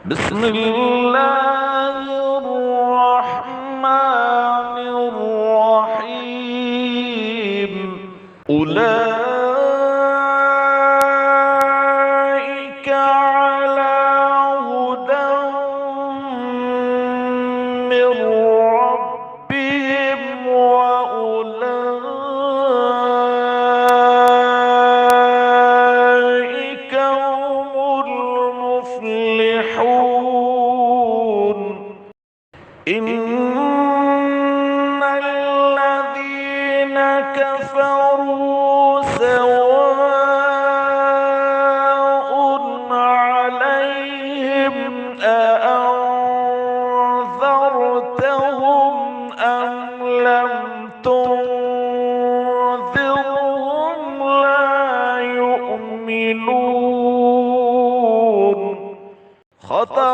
بسم الله الرحمن الرحيم. أولئك على هدى من ربهم وأولئك هم المفلحون. إن الذين كفروا سواء عليهم أأنذرتهم أم لم تنذرهم لا يؤمنون. ختم